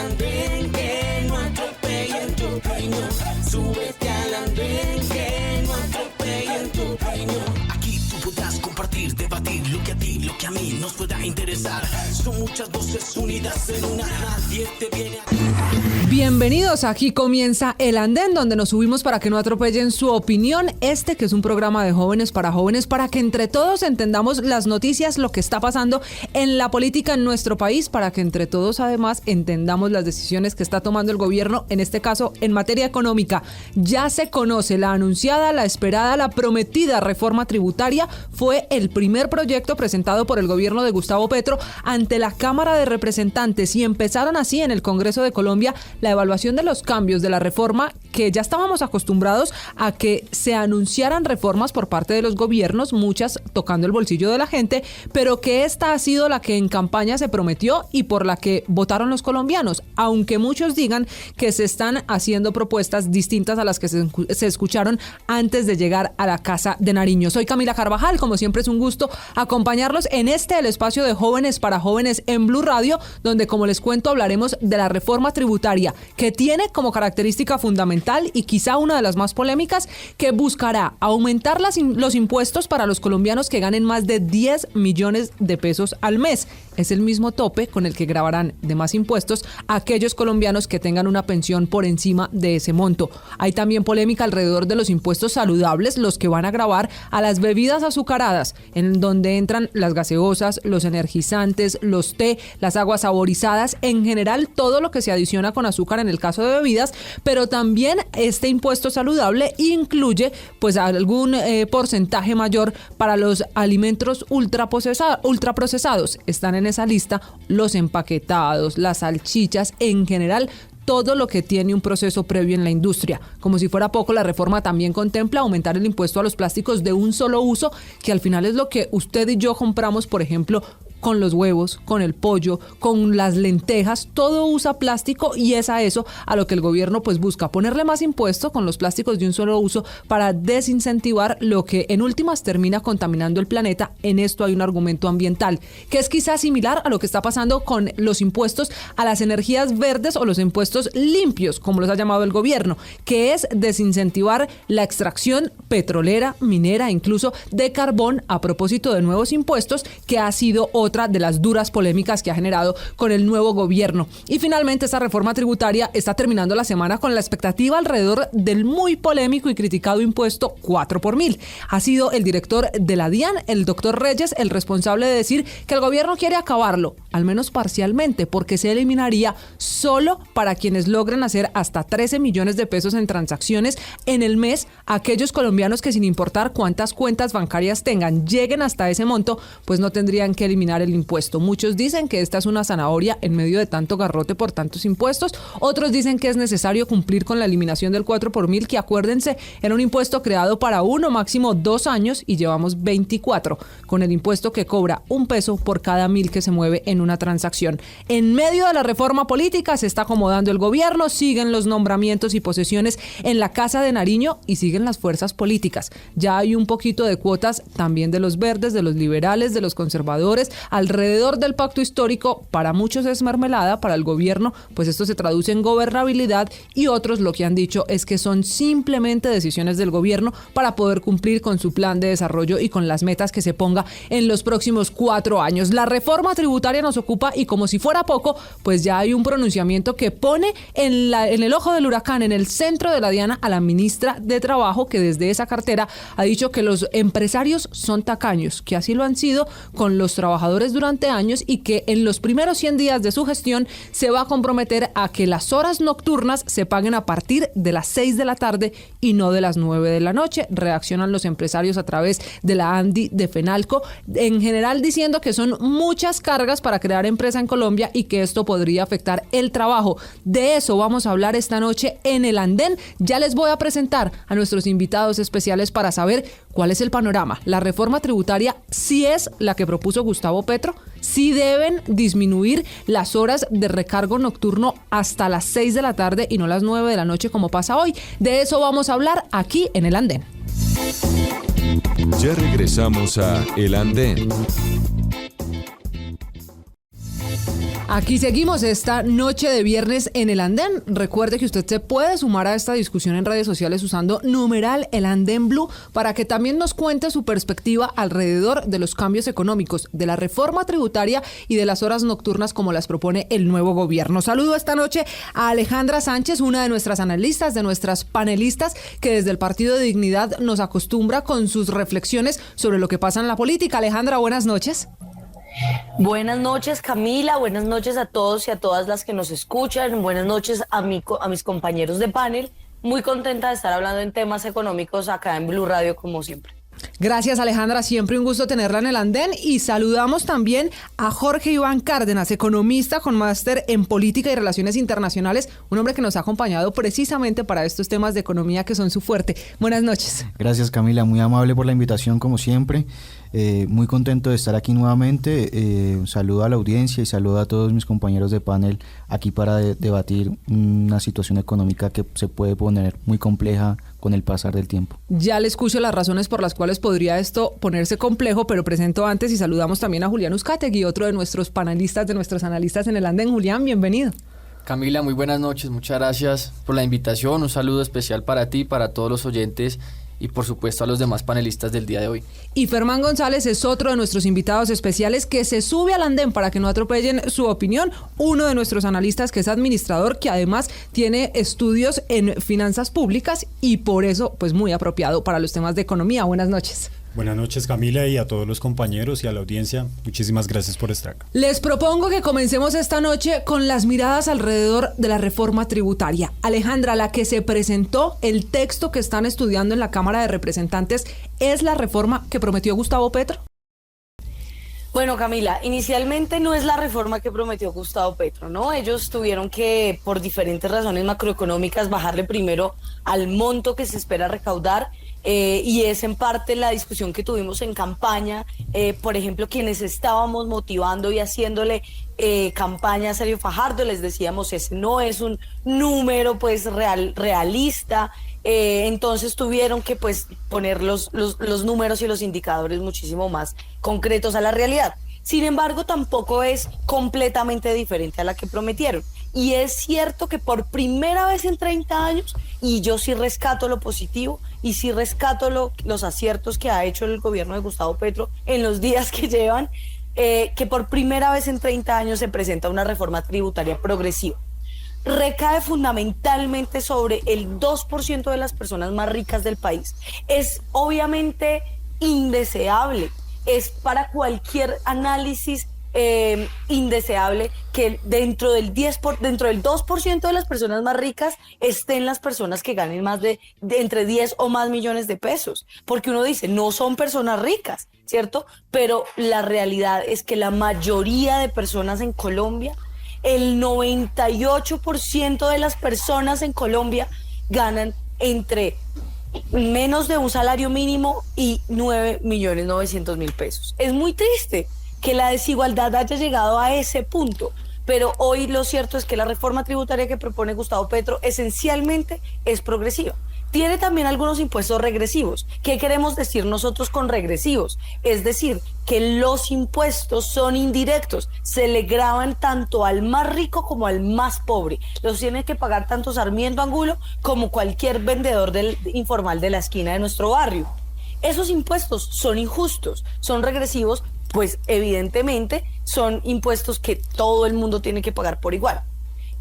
andén, que no atropellen tu opinión. Súbete al andén, que no atropellen tu opinión. Aquí tú podrás compartir, debatir lo que a ti, lo que a mí nos pueda interesar. Son muchas voces unidas en una, nadie te viene a... Bienvenidos, aquí comienza El Andén, donde nos subimos para que no atropellen su opinión. Que es un programa de jóvenes, para que entre todos entendamos las noticias, lo que está pasando en la política en nuestro país, para que entre todos además entendamos las decisiones que está tomando el gobierno, en este caso en materia económica. Ya se conoce la anunciada, la esperada, la prometida reforma tributaria. Fue el primer proyecto presentado por el gobierno de Gustavo Petro ante la Cámara de Representantes y empezaron así en el Congreso de Colombia la evaluación de los cambios de la reforma, que ya estábamos acostumbrados a que se anunciaran reformas por parte de los gobiernos, muchas tocando el bolsillo de la gente, pero que esta ha sido la que en campaña se prometió y por la que votaron los colombianos, aunque muchos digan que se están haciendo propuestas distintas a las que se escucharon antes de llegar a la Casa de Nariño. Soy Camila Carvajal, como siempre es un gusto acompañarlos en el espacio de Jóvenes para Jóvenes en Blue Radio, donde, como les cuento, hablaremos de la reforma tributaria, que tiene como característica fundamental y quizá una de las más polémicas, que buscará aumentar los impuestos para los colombianos que ganen más de 10 millones de pesos al mes. Es el mismo tope con el que grabarán de más impuestos a aquellos colombianos que tengan una pensión por encima de ese monto. Hay también polémica alrededor de los impuestos saludables, los que van a gravar a las bebidas azucaradas, en donde entran las gaseosas, los energizantes, los té, las aguas saborizadas, en general todo lo que se adiciona con azúcar en el caso de bebidas, pero también este impuesto saludable incluye pues algún porcentaje mayor para los alimentos ultraprocesados. Están en esa lista los empaquetados, las salchichas, en general todo lo que tiene un proceso previo en la industria. Como si fuera poco, la reforma también contempla aumentar el impuesto a los plásticos de un solo uso, que al final es lo que usted y yo compramos, por ejemplo, con los huevos, con el pollo, con las lentejas, todo usa plástico y es a eso a lo que el gobierno pues busca ponerle más impuesto con los plásticos de un solo uso para desincentivar lo que en últimas termina contaminando el planeta. En esto hay un argumento ambiental que es quizás similar a lo que está pasando con los impuestos a las energías verdes o los impuestos limpios, como los ha llamado el gobierno, que es desincentivar la extracción petrolera, minera, incluso de carbón, a propósito de nuevos impuestos, que ha sido otra de las duras polémicas que ha generado con el nuevo gobierno. Y finalmente esta reforma tributaria está terminando la semana con la expectativa alrededor del muy polémico y criticado impuesto 4x1000. Ha sido el director de la DIAN, el doctor Reyes, el responsable de decir que el gobierno quiere acabarlo, al menos parcialmente, porque se eliminaría solo para quienes logren hacer hasta 13 millones de pesos en transacciones en el mes. Aquellos colombianos que, sin importar cuántas cuentas bancarias tengan, lleguen hasta ese monto, pues no tendrían que eliminar el impuesto. Muchos dicen que esta es una zanahoria en medio de tanto garrote por tantos impuestos. Otros dicen que es necesario cumplir con la eliminación del 4x1000, que, acuérdense, era un impuesto creado para 1, máximo 2 años y llevamos 24 con el impuesto que cobra 1 peso por cada 1000 que se mueve en una transacción. En medio de la reforma política se está acomodando el gobierno, siguen los nombramientos y posesiones en la Casa de Nariño y siguen las fuerzas políticas. Ya hay un poquito de cuotas también de los verdes, de los liberales, de los conservadores, alrededor del pacto histórico. Para muchos es mermelada, para el gobierno pues esto se traduce en gobernabilidad, y otros lo que han dicho es que son simplemente decisiones del gobierno para poder cumplir con su plan de desarrollo y con las metas que se ponga en los próximos 4 años. La reforma tributaria nos ocupa y, como si fuera poco, pues ya hay un pronunciamiento que pone en el ojo del huracán, en el centro de la diana, a la ministra de Trabajo, que desde esa cartera ha dicho que los empresarios son tacaños, que así lo han sido con los trabajadores durante años, y que en los primeros 100 días de su gestión se va a comprometer a que las horas nocturnas se paguen a partir de las 6 de la tarde y no de las 9 de la noche. Reaccionan los empresarios a través de la ANDI de FENALCO, en general diciendo que son muchas cargas para crear empresa en Colombia y que esto podría afectar el trabajo. De eso vamos a hablar esta noche en El Andén. Ya les voy a presentar a nuestros invitados especiales para saber cuál es el panorama. La reforma tributaria sí es la que propuso Gustavo Petro, sí deben disminuir las horas de recargo nocturno hasta las 6 de la tarde y no las 9 de la noche como pasa hoy. De eso vamos a hablar aquí en El Andén. Ya regresamos a El Andén. Aquí seguimos esta noche de viernes en el Andén. Recuerde que usted se puede sumar a esta discusión en redes sociales usando numeral El Andén Blue para que también nos cuente su perspectiva alrededor de los cambios económicos, de la reforma tributaria y de las horas nocturnas como las propone el nuevo gobierno. Saludo esta noche a Alejandra Sánchez, una de nuestras analistas, de nuestras panelistas, que desde el Partido de Dignidad nos acostumbra con sus reflexiones sobre lo que pasa en la política. Alejandra, buenas noches. Buenas noches, Camila, buenas noches a todos y a todas las que nos escuchan, buenas noches a mis compañeros de panel, muy contenta de estar hablando en temas económicos acá en Blue Radio como siempre. Gracias, Alejandra, siempre un gusto tenerla en el Andén, y saludamos también a Jorge Iván Cárdenas, economista con máster en política y relaciones internacionales, un hombre que nos ha acompañado precisamente para estos temas de economía que son su fuerte. Buenas noches. Gracias, Camila, muy amable por la invitación como siempre. Muy contento de estar aquí nuevamente. Un saludo a la audiencia y saludo a todos mis compañeros de panel aquí para debatir una situación económica que se puede poner muy compleja con el pasar del tiempo. Ya le escucho las razones por las cuales podría esto ponerse complejo, pero presento antes y saludamos también a Julián Uzcategui, otro de nuestros panelistas, de nuestros analistas en el Andén. Julián, bienvenido. Camila, muy buenas noches, muchas gracias por la invitación, un saludo especial para ti, para todos los oyentes y por supuesto a los demás panelistas del día de hoy. Y Fermán González es otro de nuestros invitados especiales que se sube al andén para que no atropellen su opinión, uno de nuestros analistas que es administrador, que además tiene estudios en finanzas públicas y por eso pues muy apropiado para los temas de economía. Buenas noches. Buenas noches, Camila, y a todos los compañeros y a la audiencia. Muchísimas gracias por estar acá. Les propongo que comencemos esta noche con las miradas alrededor de la reforma tributaria. Alejandra, la que se presentó, el texto que están estudiando en la Cámara de Representantes, ¿es la reforma que prometió Gustavo Petro? Bueno, Camila, inicialmente no es la reforma que prometió Gustavo Petro, ¿no? Ellos tuvieron que, por diferentes razones macroeconómicas, bajarle primero al monto que se espera recaudar, y es en parte la discusión que tuvimos en campaña. Por ejemplo, quienes estábamos motivando y haciéndole campaña a Sergio Fajardo, les decíamos, ese no es un número pues realista. Entonces tuvieron que pues poner los números y los indicadores muchísimo más concretos a la realidad. Sin embargo, tampoco es completamente diferente a la que prometieron. Y es cierto que por primera vez en 30 años, y yo sí rescato lo positivo y sí rescato los aciertos que ha hecho el gobierno de Gustavo Petro en los días que llevan, que por primera vez en 30 años se presenta una reforma tributaria progresiva. Recae fundamentalmente sobre el 2% de las personas más ricas del país. Es obviamente indeseable, es para cualquier análisis indeseable que dentro del 2% de las personas más ricas estén las personas que ganen más de entre 10 o más millones de pesos, porque uno dice, no son personas ricas, ¿cierto? Pero la realidad es que la mayoría de personas en Colombia, el 98% de las personas en Colombia ganan entre menos de un salario mínimo y 9.900.000 pesos. Es muy triste que la desigualdad haya llegado a ese punto, pero hoy lo cierto es que la reforma tributaria que propone Gustavo Petro esencialmente es progresiva. Tiene también algunos impuestos regresivos. ¿Qué queremos decir nosotros con regresivos? Es decir, que los impuestos son indirectos, se le graban tanto al más rico como al más pobre. Los tiene que pagar tanto Sarmiento Angulo como cualquier vendedor informal de la esquina de nuestro barrio. Esos impuestos son injustos, son regresivos, pues evidentemente son impuestos que todo el mundo tiene que pagar por igual.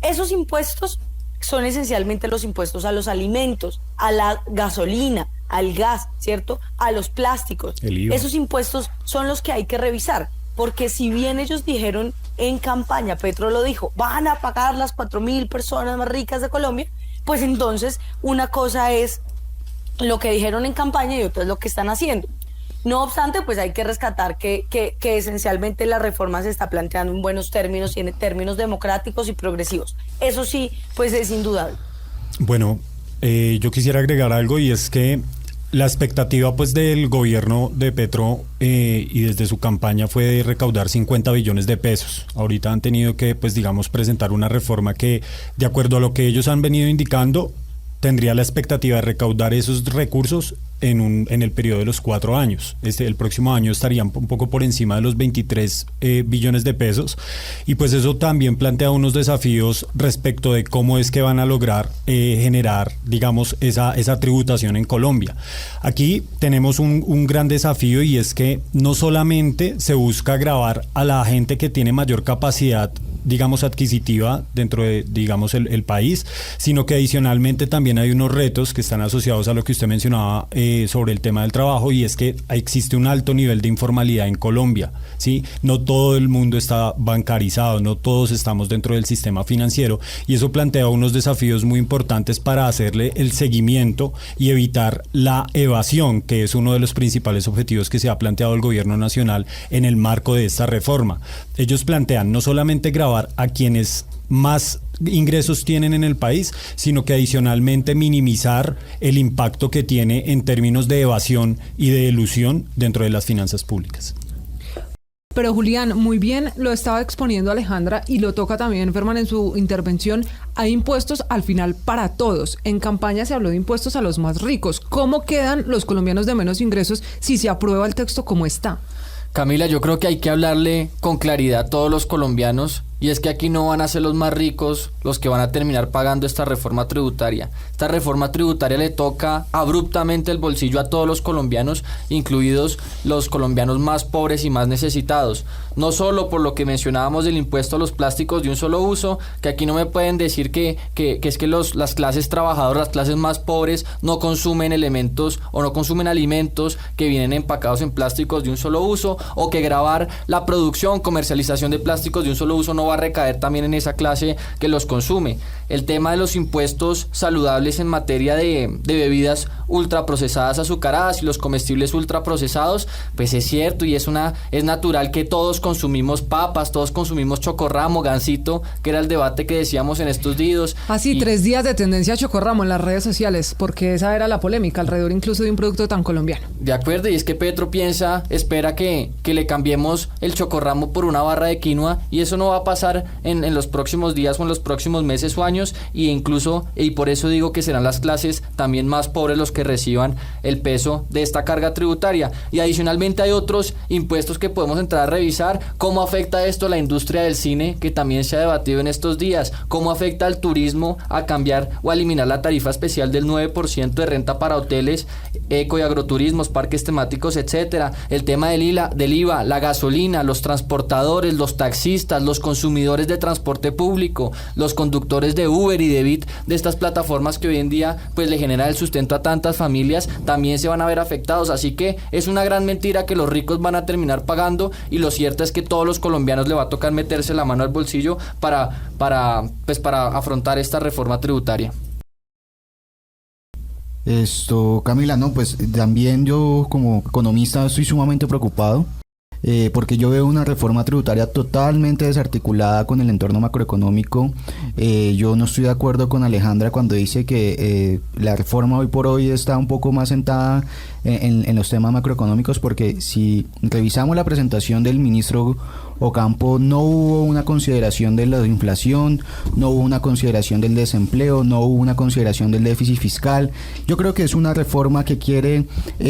Esos impuestos son esencialmente los impuestos a los alimentos, a la gasolina, al gas, ¿cierto? A los plásticos. Esos impuestos son los que hay que revisar, porque si bien ellos dijeron en campaña, Petro lo dijo, van a pagar las 4.000 personas más ricas de Colombia, pues entonces una cosa es lo que dijeron en campaña y otra es lo que están haciendo. No obstante, pues hay que rescatar que esencialmente la reforma se está planteando en buenos términos y en términos democráticos y progresivos. Eso sí, pues es indudable. Bueno, yo quisiera agregar algo, y es que la expectativa pues del gobierno de Petro y desde su campaña fue de recaudar 50 billones de pesos. Ahorita han tenido que pues digamos presentar una reforma que, de acuerdo a lo que ellos han venido indicando, tendría la expectativa de recaudar esos recursos en el periodo de los 4 años. El próximo año estarían un poco por encima de los 23 billones de pesos, y pues eso también plantea unos desafíos respecto de cómo es que van a lograr generar, digamos, esa tributación en Colombia. Aquí tenemos un gran desafío, y es que no solamente se busca gravar a la gente que tiene mayor capacidad, digamos, adquisitiva dentro de, digamos, el país, sino que adicionalmente también hay unos retos que están asociados a lo que usted mencionaba sobre el tema del trabajo, y es que existe un alto nivel de informalidad en Colombia, ¿sí? No todo el mundo está bancarizado, no todos estamos dentro del sistema financiero, y eso plantea unos desafíos muy importantes para hacerle el seguimiento y evitar la evasión, que es uno de los principales objetivos que se ha planteado el gobierno nacional en el marco de esta reforma. Ellos plantean no solamente gravar a quienes más ingresos tienen en el país, sino que adicionalmente minimizar el impacto que tiene en términos de evasión y de elusión dentro de las finanzas públicas. Pero Julián, muy bien lo estaba exponiendo Alejandra, y lo toca también Ferman en su intervención. Hay impuestos al final para todos. En campaña se habló de impuestos a los más ricos. ¿Cómo quedan los colombianos de menos ingresos si se aprueba el texto como está? Camila, yo creo que hay que hablarle con claridad a todos los colombianos, y es que aquí no van a ser los más ricos los que van a terminar pagando esta reforma tributaria. Esta reforma tributaria le toca abruptamente el bolsillo a todos los colombianos, incluidos los colombianos más pobres y más necesitados. No solo por lo que mencionábamos del impuesto a los plásticos de un solo uso, que aquí no me pueden decir que es que las clases trabajadoras, las clases más pobres, no consumen elementos o no consumen alimentos que vienen empacados en plásticos de un solo uso, o que gravar la producción, comercialización de plásticos de un solo uso no va a recaer también en esa clase que los consume. El tema de los impuestos saludables en materia de bebidas ultraprocesadas azucaradas y los comestibles ultraprocesados, pues es cierto, y es natural que todos consumimos papas, todos consumimos chocorramo, gansito, que era el debate que decíamos en estos días. Así, 3 días de tendencia chocorramo en las redes sociales, porque esa era la polémica alrededor incluso de un producto tan colombiano. De acuerdo, y es que Petro espera que le cambiemos el chocorramo por una barra de quinoa, y eso no va a pasar en los próximos días o en los próximos meses o años, y por eso digo que serán las clases también más pobres los que reciban el peso de esta carga tributaria. Y adicionalmente hay otros impuestos que podemos entrar a revisar. ¿Cómo afecta esto a la industria del cine, que también se ha debatido en estos días? ¿Cómo afecta al turismo a cambiar o a eliminar la tarifa especial del 9% de renta para hoteles, eco y agroturismos, parques temáticos, etcétera? El tema del IVA, la gasolina, los transportadores, los taxistas, los consumidores de transporte público, los conductores de Uber y de Bit, de estas plataformas que hoy en día pues le genera el sustento a tantas familias, también se van a ver afectados. Así que es una gran mentira que los ricos van a terminar pagando, y lo cierto es que todos los colombianos le va a tocar meterse la mano al bolsillo para afrontar esta reforma tributaria. Camila, no, pues también yo como economista estoy sumamente preocupado, porque yo veo una reforma tributaria totalmente desarticulada con el entorno macroeconómico. Yo no estoy de acuerdo con Alejandra cuando dice que la reforma hoy por hoy está un poco más sentada en los temas macroeconómicos, porque si revisamos la presentación del ministro Ocampo, no hubo una consideración de la inflación, no hubo una consideración del desempleo, no hubo una consideración del déficit fiscal. Yo creo que es una reforma que quiere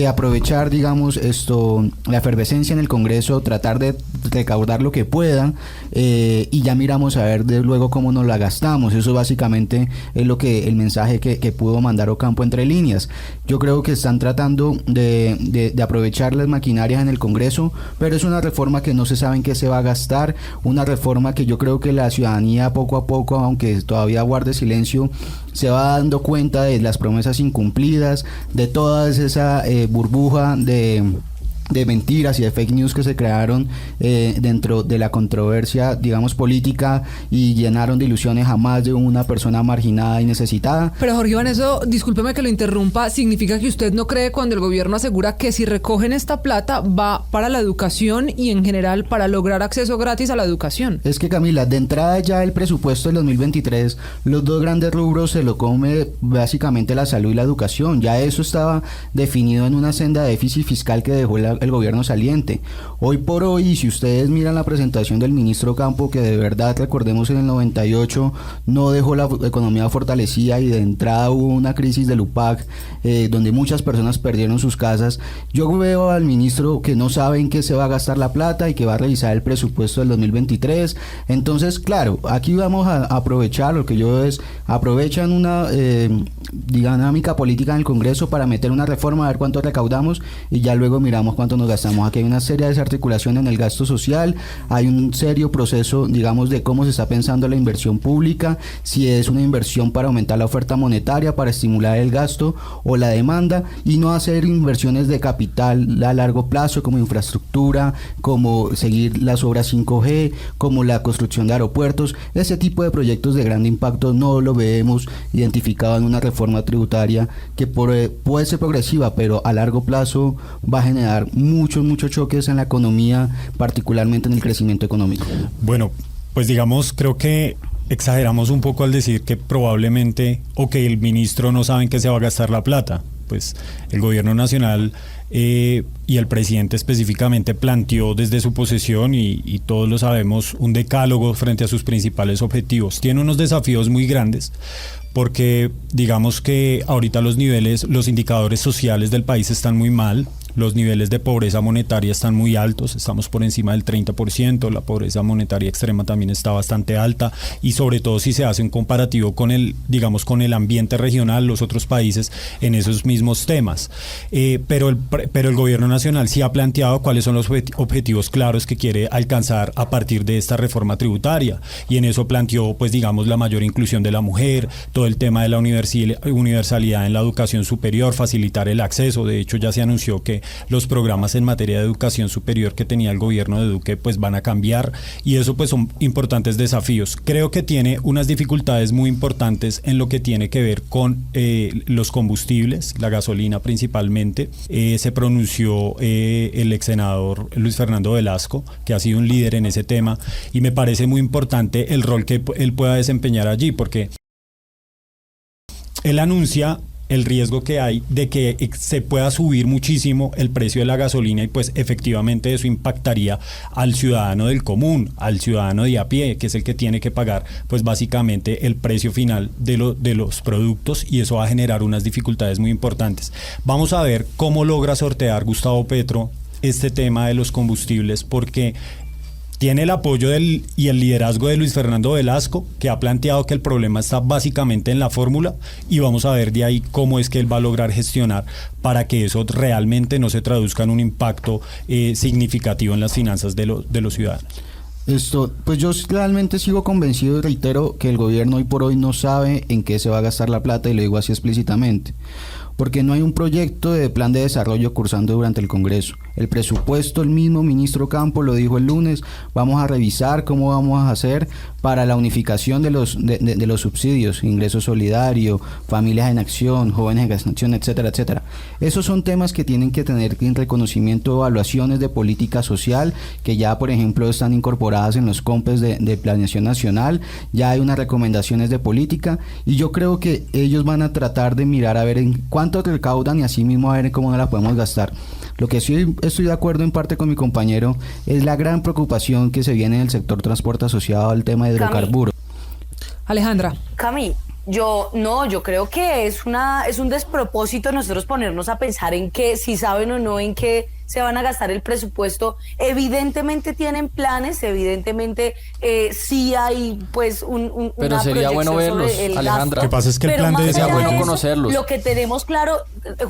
aprovechar, digamos, la efervescencia en el Congreso, tratar de recaudar lo que pueda, y ya miramos a ver luego cómo nos la gastamos. Eso básicamente es el mensaje que pudo mandar Ocampo entre líneas. Yo creo que están tratando de aprovechar las maquinarias en el Congreso, pero es una reforma que no se sabe en qué se va a gastar, una reforma que yo creo que la ciudadanía poco a poco, aunque todavía guarde silencio, se va dando cuenta de las promesas incumplidas, de toda esa burbuja de mentiras y de fake news que se crearon dentro de la controversia, digamos, política, y llenaron de ilusiones a más de una persona marginada y necesitada. Pero Jorge Iván, eso, discúlpeme que lo interrumpa, significa que usted no cree cuando el gobierno asegura que si recogen esta plata va para la educación y en general para lograr acceso gratis a la educación. Es que, Camila, de entrada ya el presupuesto del 2023, los dos grandes rubros se lo come básicamente la salud y la educación. Ya eso estaba definido en una senda de déficit fiscal que dejó el el gobierno saliente. Hoy por hoy, si ustedes miran la presentación del ministro Campo, que de verdad, recordemos, en el 98 no dejó la economía fortalecida y de entrada hubo una crisis del UPAC, donde muchas personas perdieron sus casas. Yo veo al ministro que no sabe en qué se va a gastar la plata y que va a revisar el presupuesto del 2023. Entonces, claro, aquí vamos a aprovechar, lo que yo veo es, aprovechan una dinámica política en el Congreso para meter una reforma, a ver cuánto recaudamos y ya luego miramos cuánto nos gastamos. Aquí hay una seria desarticulación en el gasto social, hay un serio proceso, digamos, de cómo se está pensando la inversión pública, si es una inversión para aumentar la oferta monetaria, para estimular el gasto o la demanda, y no hacer inversiones de capital a largo plazo como infraestructura, como seguir las obras 5G, como la construcción de aeropuertos. Ese tipo de proyectos de gran impacto no lo vemos identificado en una reforma tributaria que puede ser progresiva, pero a largo plazo va a generar muchos choques en la economía, particularmente en el crecimiento económico. Bueno, pues digamos, creo que exageramos un poco al decir que probablemente o que el ministro no sabe en qué se va a gastar la plata. Pues el gobierno nacional y el presidente específicamente planteó desde su posesión, y todos lo sabemos, un decálogo frente a sus principales objetivos. Tiene unos desafíos muy grandes porque digamos que ahorita los indicadores sociales del país están muy mal. Los niveles de pobreza monetaria están muy altos, estamos por encima del 30%, la pobreza monetaria extrema también está bastante alta, y sobre todo si se hace un comparativo con el ambiente regional, los otros países en esos mismos temas. Pero el gobierno nacional sí ha planteado cuáles son los objetivos claros que quiere alcanzar a partir de esta reforma tributaria, y en eso planteó, pues digamos, la mayor inclusión de la mujer, todo el tema de la universalidad en la educación superior, facilitar el acceso. De hecho, ya se anunció que los programas en materia de educación superior que tenía el gobierno de Duque pues van a cambiar, y eso pues son importantes desafíos. Creo que tiene unas dificultades muy importantes en lo que tiene que ver con los combustibles, la gasolina principalmente. Se pronunció el ex senador Luis Fernando Velasco, que ha sido un líder en ese tema, y me parece muy importante el rol que él pueda desempeñar allí, porque él anuncia el riesgo que hay de que se pueda subir muchísimo el precio de la gasolina, y pues efectivamente eso impactaría al ciudadano del común, al ciudadano de a pie, que es el que tiene que pagar pues básicamente el precio final de los productos, y eso va a generar unas dificultades muy importantes. Vamos a ver cómo logra sortear Gustavo Petro este tema de los combustibles, porque tiene el apoyo y el liderazgo de Luis Fernando Velasco, que ha planteado que el problema está básicamente en la fórmula, y vamos a ver de ahí cómo es que él va a lograr gestionar para que eso realmente no se traduzca en un impacto significativo en las finanzas de los ciudadanos. Pues yo realmente sigo convencido y reitero que el gobierno hoy por hoy no sabe en qué se va a gastar la plata, y lo digo así explícitamente, porque no hay un proyecto de plan de desarrollo cursando durante el Congreso. El presupuesto, el mismo ministro Campo lo dijo el lunes, vamos a revisar cómo vamos a hacer para la unificación de los subsidios, ingreso solidario, familias en acción, jóvenes en acción, etcétera, etcétera. Esos son temas que tienen que tener en reconocimiento, evaluaciones de política social, que ya, por ejemplo, están incorporadas en los COMPES de Planeación Nacional, ya hay unas recomendaciones de política, y yo creo que ellos van a tratar de mirar a ver en cuánto recaudan y así mismo a ver cómo no la podemos gastar. Lo que sí estoy de acuerdo en parte con mi compañero es la gran preocupación que se viene en el sector transporte asociado al tema de hidrocarburos. Alejandra. Cami, yo creo que es un despropósito nosotros ponernos a pensar en que si saben o no en qué se van a gastar el presupuesto. Evidentemente tienen planes, evidentemente sí hay pues pero una sería bueno verlos, Alejandra. Lo que pasa es que el plan de sería bueno conocerlos. Lo que tenemos claro,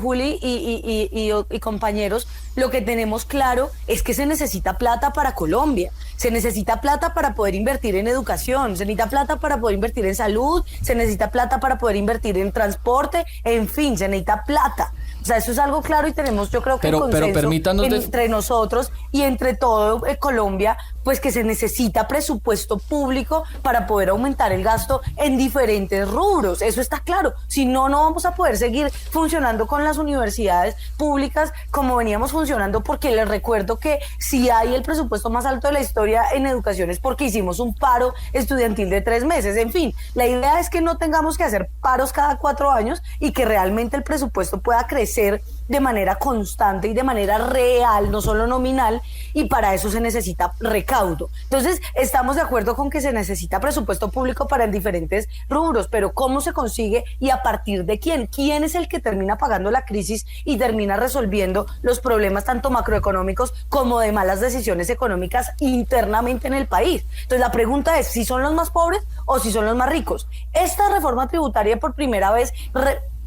Juli y compañeros, lo que tenemos claro es que se necesita plata para Colombia, se necesita plata para poder invertir en educación, se necesita plata para poder invertir en salud, se necesita plata para poder invertir en transporte, en fin, se necesita plata. O sea, eso es algo claro, y tenemos, yo creo que consenso entre nosotros y entre todo Colombia pues que se necesita presupuesto público para poder aumentar el gasto en diferentes rubros. Eso está claro. Si no, no vamos a poder seguir funcionando con las universidades públicas como veníamos funcionando, porque les recuerdo que si hay el presupuesto más alto de la historia en educación es porque hicimos un paro estudiantil de 3 meses. En fin, la idea es que no tengamos que hacer paros cada 4 años y que realmente el presupuesto pueda crecer de manera constante y de manera real, no solo nominal, y para eso se necesita recaudo. Entonces, estamos de acuerdo con que se necesita presupuesto público para en diferentes rubros, pero ¿cómo se consigue y a partir de quién? ¿Quién es el que termina pagando la crisis y termina resolviendo los problemas tanto macroeconómicos como de malas decisiones económicas internamente en el país? Entonces, la pregunta es si son los más pobres o si son los más ricos. Esta reforma tributaria por primera vez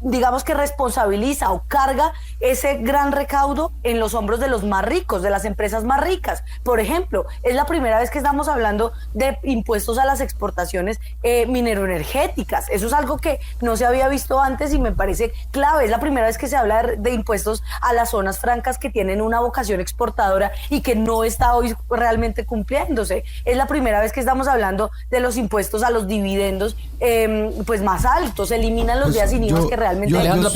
digamos que responsabiliza o carga ese gran recaudo en los hombros de los más ricos, de las empresas más ricas. Por ejemplo, es la primera vez que estamos hablando de impuestos a las exportaciones mineroenergéticas. Eso es algo que no se había visto antes y me parece clave. Es la primera vez que se habla de impuestos a las zonas francas que tienen una vocación exportadora y que no está hoy realmente cumpliéndose. Es la primera vez que estamos hablando de los impuestos a los dividendos pues más altos. Se eliminan los días sin IVA que realmente Alejandra,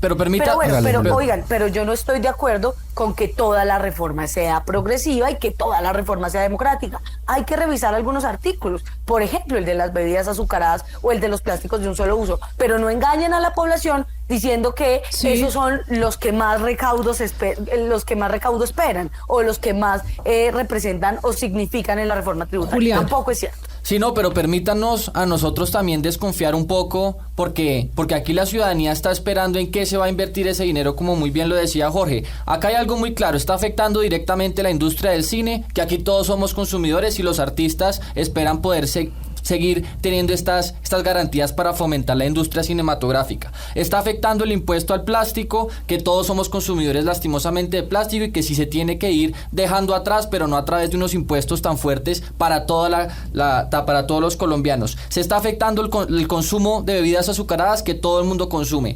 pero permita, oigan, pero yo no estoy de acuerdo con que toda la reforma sea progresiva y que toda la reforma sea democrática. Hay que revisar algunos artículos, por ejemplo, el de las bebidas azucaradas o el de los plásticos de un solo uso, pero no engañen a la población diciendo que esos son los que más recaudos esperan o los que más representan o significan en la reforma tributaria. Julián. Tampoco es cierto. Sí, no, pero permítanos a nosotros también desconfiar un poco, porque aquí la ciudadanía está esperando en qué se va a invertir ese dinero, como muy bien lo decía Jorge. Acá hay algo muy claro, está afectando directamente la industria del cine, que aquí todos somos consumidores y los artistas esperan poder seguir teniendo estas garantías para fomentar la industria cinematográfica. Está afectando el impuesto al plástico, que todos somos consumidores lastimosamente de plástico y que sí se tiene que ir dejando atrás, pero no a través de unos impuestos tan fuertes para para todos los colombianos. Se está afectando el consumo de bebidas azucaradas que todo el mundo consume.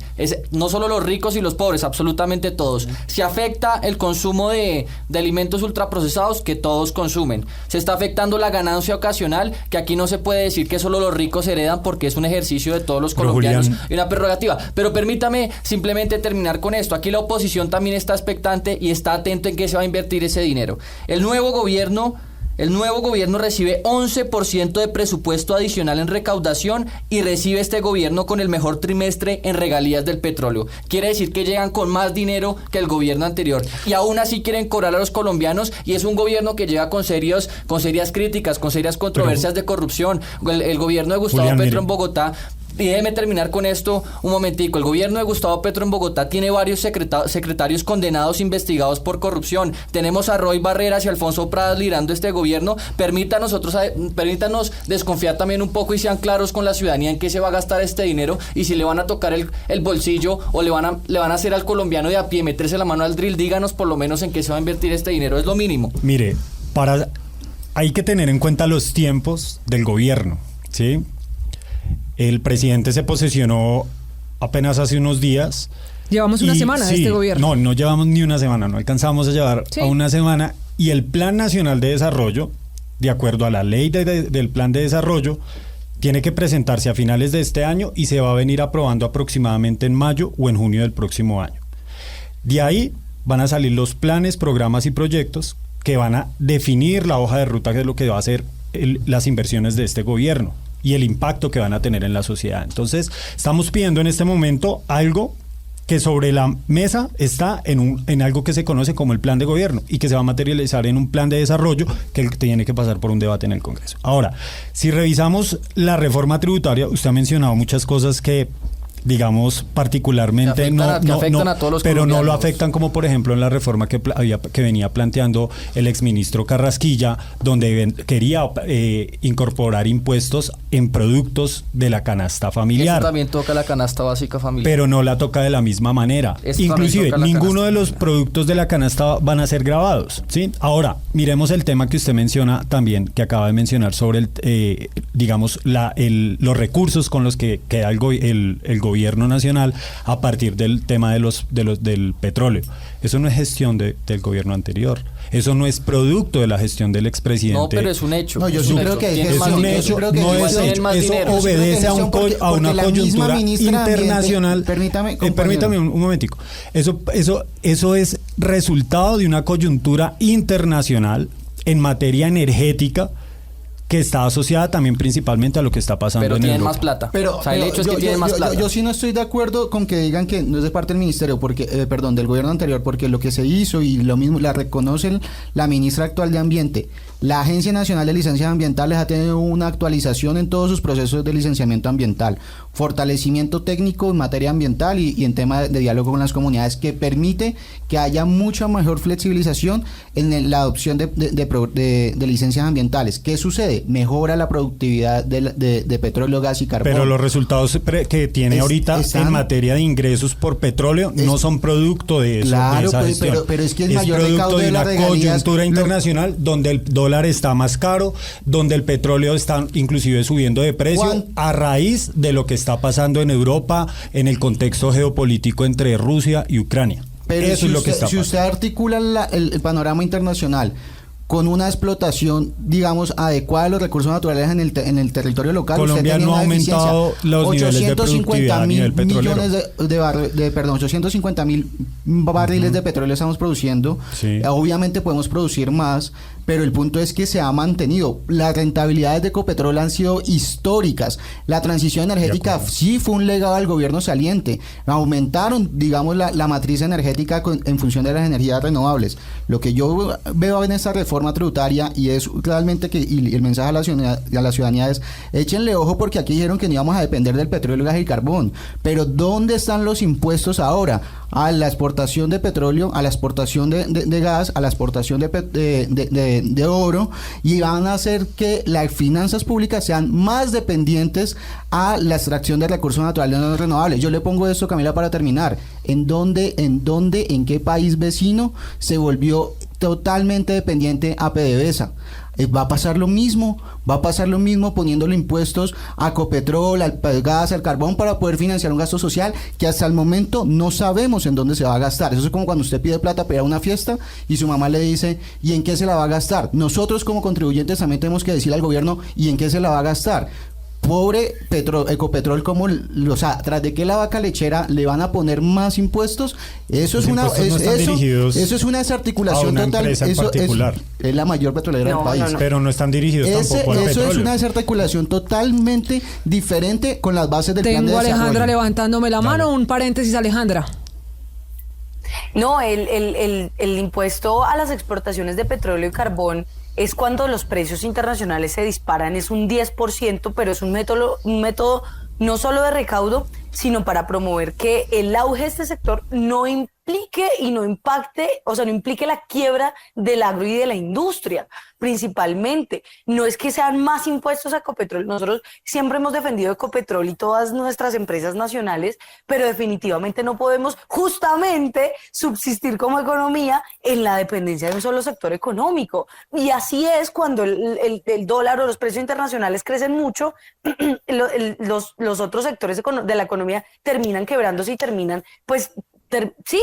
No solo los ricos y los pobres, absolutamente todos. Se afecta el consumo de alimentos ultraprocesados que todos consumen. Se está afectando la ganancia ocasional, que aquí no se puede decir que solo los ricos heredan porque es un ejercicio de todos los colombianos y una prerrogativa. Pero permítame simplemente terminar con esto. Aquí la oposición también está expectante y está atento en qué se va a invertir ese dinero. El nuevo gobierno recibe 11% de presupuesto adicional en recaudación y recibe este gobierno con el mejor trimestre en regalías del petróleo. Quiere decir que llegan con más dinero que el gobierno anterior y aún así quieren cobrar a los colombianos, y es un gobierno que llega con serias críticas, con serias controversias de corrupción. El gobierno de Gustavo Petro en Bogotá. Y déjeme terminar con esto un momentico. El gobierno de Gustavo Petro en Bogotá tiene varios secretarios condenados, investigados por corrupción. Tenemos a Roy Barreras y Alfonso Pradas liderando este gobierno. Permítanos desconfiar también un poco y sean claros con la ciudadanía en qué se va a gastar este dinero y si le van a tocar el bolsillo o le van a hacer al colombiano de a pie meterse la mano al drill. Díganos por lo menos en qué se va a invertir este dinero, es lo mínimo. Mire, hay que tener en cuenta los tiempos del gobierno, ¿sí? El presidente se posesionó apenas hace unos días. Llevamos una semana de este gobierno. No llevamos ni una semana, no alcanzamos a llevar a una semana. Y el Plan Nacional de Desarrollo, de acuerdo a la ley del Plan de Desarrollo, tiene que presentarse a finales de este año y se va a venir aprobando aproximadamente en mayo o en junio del próximo año. De ahí van a salir los planes, programas y proyectos que van a definir la hoja de ruta de lo que va a ser las inversiones de este gobierno y el impacto que van a tener en la sociedad. Entonces, estamos pidiendo en este momento algo que sobre la mesa está en algo que se conoce como el plan de gobierno y que se va a materializar en un plan de desarrollo que tiene que pasar por un debate en el Congreso. Ahora, si revisamos la reforma tributaria, usted ha mencionado muchas cosas que, digamos, particularmente pero no lo afectan, como por ejemplo en la reforma que venía planteando el exministro Carrasquilla, donde quería incorporar impuestos en productos de la canasta familiar. Eso también toca la canasta básica familiar. Pero no la toca de la misma manera. Inclusive, ninguno de los productos de la canasta van a ser gravados, ¿sí? Ahora, miremos el tema que usted menciona también, que acaba de mencionar sobre los recursos con los que queda el gobierno gobierno nacional a partir del tema del petróleo. Eso no es gestión del gobierno anterior. Eso no es producto de la gestión del expresidente. No, pero es un hecho. No, yo sí creo que es un hecho, no es hecho. Eso obedece a una coyuntura internacional. Permítame un momentico. Eso es resultado de una coyuntura internacional en materia energética que está asociada también principalmente a lo que está pasando en Europa. Pero tienen más plata. Pero el hecho es que tienen más plata. Yo sí no estoy de acuerdo con que digan que no es de parte del ministerio, porque del gobierno anterior, porque lo que se hizo y lo mismo la reconoce la ministra actual de Ambiente. La Agencia Nacional de Licencias Ambientales ha tenido una actualización en todos sus procesos de licenciamiento ambiental, fortalecimiento técnico en materia ambiental y en tema de diálogo con las comunidades, que permite que haya mucha mejor flexibilización en la adopción de licencias ambientales. ¿Qué sucede? Mejora la productividad de petróleo, gas y carbón. Pero los resultados que tiene ahorita en materia de ingresos por petróleo no son producto de eso. Claro, de esa gestión. Pero es que el es mayor producto recaudo de las una regalías, coyuntura internacional donde el dólar está más caro, donde el petróleo está inclusive subiendo de precio a raíz de lo que está pasando en Europa en el contexto geopolítico entre Rusia y Ucrania. Pero eso es lo que está pasando. Si usted articula el panorama internacional con una explotación, digamos, adecuada de los recursos naturales en el territorio local. Colombia no ha aumentado los niveles de productividad a nivel petrolero. 850.000 barriles de petróleo estamos produciendo. Sí. Obviamente podemos producir más, pero el punto es que se ha mantenido. Las rentabilidades de Ecopetrol han sido históricas. La transición energética sí fue un legado al gobierno saliente. Aumentaron, digamos, la matriz energética en función de las energías renovables. Lo que yo veo en esta reforma tributaria, y es realmente y el mensaje a la ciudadanía es: échenle ojo, porque aquí dijeron que no íbamos a depender del petróleo, gas y carbón, pero ¿dónde están los impuestos ahora? A la exportación de petróleo, a la exportación de gas, a la exportación de oro, y van a hacer que las finanzas públicas sean más dependientes a la extracción de recursos naturales no renovables. Yo le pongo esto, Camila, para terminar. ¿En qué país vecino se volvió totalmente dependiente a PDVSA? Va a pasar lo mismo poniéndole impuestos a Ecopetrol, al gas, al carbón, para poder financiar un gasto social que hasta el momento no sabemos en dónde se va a gastar. Eso es como cuando usted pide plata para ir a una fiesta y su mamá le dice: ¿y en qué se la va a gastar? Nosotros como contribuyentes también tenemos que decirle al gobierno: ¿y en qué se la va a gastar? Pobre Ecopetrol, tras de que la vaca lechera le van a poner más impuestos. Eso es una desarticulación total. Eso es la mayor petrolera del país. No. Pero no están dirigidos tampoco al petróleo. Eso es una desarticulación totalmente diferente con las bases del plan de desarrollo. Tengo a Alejandra levantándome la mano. Un paréntesis, Alejandra. No, el impuesto a las exportaciones de petróleo y carbón es cuando los precios internacionales se disparan, es un 10%, pero es un método no solo de recaudo, sino para promover que el auge de este sector no implique y no impacte, no implique la quiebra del agro y de la industria, principalmente. No es que sean más impuestos a Ecopetrol. Nosotros siempre hemos defendido Ecopetrol y todas nuestras empresas nacionales, pero definitivamente no podemos justamente subsistir como economía en la dependencia de un solo sector económico. Y así es cuando el dólar o los precios internacionales crecen mucho, los otros sectores de la economía terminan quebrándose y terminan,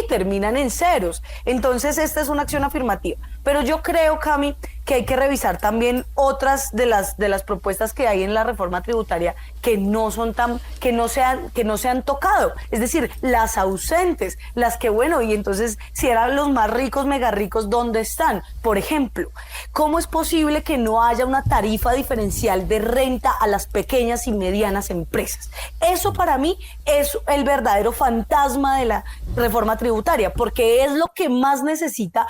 terminan en ceros. Entonces esta es una acción afirmativa. Pero yo creo, Cami, que hay que revisar también otras de las propuestas que hay en la reforma tributaria que no se han tocado. Es decir, las ausentes, las que, y entonces si eran los más ricos, mega ricos, ¿dónde están? Por ejemplo, ¿cómo es posible que no haya una tarifa diferencial de renta a las pequeñas y medianas empresas? Eso para mí es el verdadero fantasma de la reforma tributaria, porque es lo que más necesita